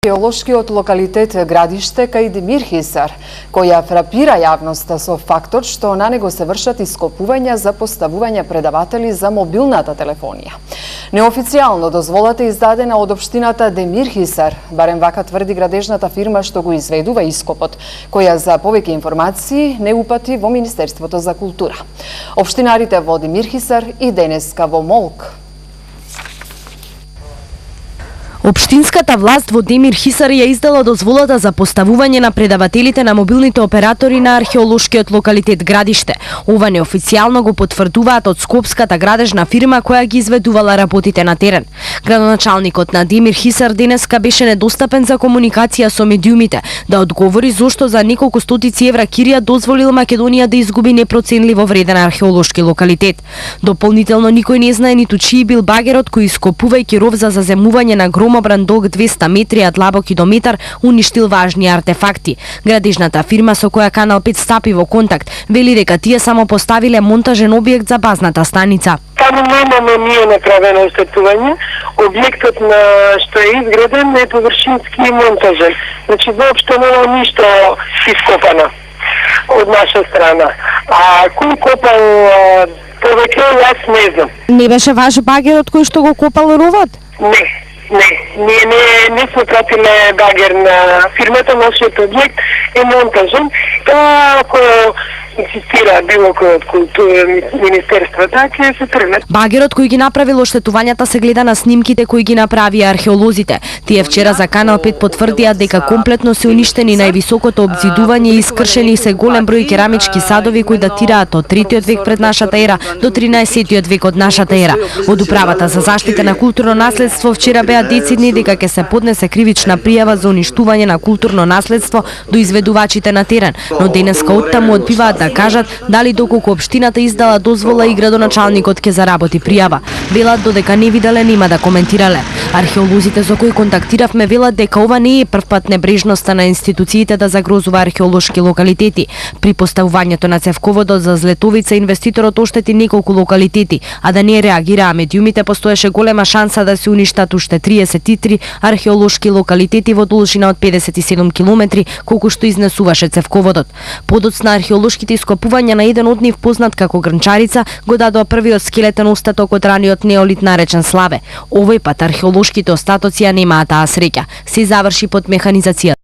Археолошкиот локалитет Градиште кај Демир Хисар, која фрапира јавноста со фактот што на него се вршат ископувања за поставување предаватели за мобилната телефонија. Неофицијално дозволата издадена од општината Демир Хисар, барем вака тврди градежната фирма што го изведува ископот, која за повеќе информации не упати во Министерството за култура. Општинарите во Демир Хисар и денеска во молк. Општинската власт во Демир Хисар ја издала дозволата за поставување на предавателите на мобилните оператори на археолошкиот локалитет Градиште. Ова неофицијално го потврдуваат од скопската градежна фирма која ги изведувала работите на терен. Градоначалникот на Демир Хисар денеска беше недостапен за комуникација со медиумите, да одговори зошто за неколку стотици евра кирија дозволил Македонија да изгуби непроценливо вреден археолошки локалитет. Дополнително никој не знае ниту чиј бил багерот кој ископувајќи ров за заземување на громобран долг 200 метри, а длабок километар, уништил важни артефакти. Градежната фирма со која Канал 5 стапи во контакт вели дека тие само поставиле монтажен објект за базната станица. Таму немаме ние направено оштетување. Објектот на што е изграден е површински и монтажен. Значи воопшто нема ништо ископано од наша страна. А кој копал повеќе, јас не знам. Не беше ваш багерот кој што го копал ровот? Ние не сме пратиле багер на фирмата, нашиот објект е монтажен. Ако инсистира било кој од култура министерства, ќе се тргнат. Багерот кој ги направил оштетувањата се гледа на снимките кои ги направија археолозите. Тие вчера за Канал 5 потврдија дека комплетно се уништени највисокото обзидување и искршени се голем број керамички садови кои датираат од 3 век пред нашата ера до 13 век од нашата ера. Од управата за заштита на културно наследство вчера беа децидни дека ќе се поднесе кривична пријава за уништување на културно наследство до изведувачите на терен, но денеска оттаму одбиваат да кажат дали доколку општината издала дозвола и градоначалникот ќе заработи пријава. Велат додека не виделе нема да коментирале. Археолозите со кои контактиравме велат дека ова не е првпат небрежноста на институциите да загрозува археолошки локалитети. При поставувањето на цевководот за Злетовица инвеститорот оштети неколку локалитети, а да не реагираа медиумите постоеше голема шанса да се уништат уште 33 археолошки локалитети во должина од 57 километри, колку што изнесуваше цевководот. Подоцна археолошките ископувања на еден од нив познат како Грнчарица го дадоа првиот скелетен остаток од раниот неолит наречен Славе. Овој пат археолошките остатоци ја немаа таа среќа. Се заврши под механизација.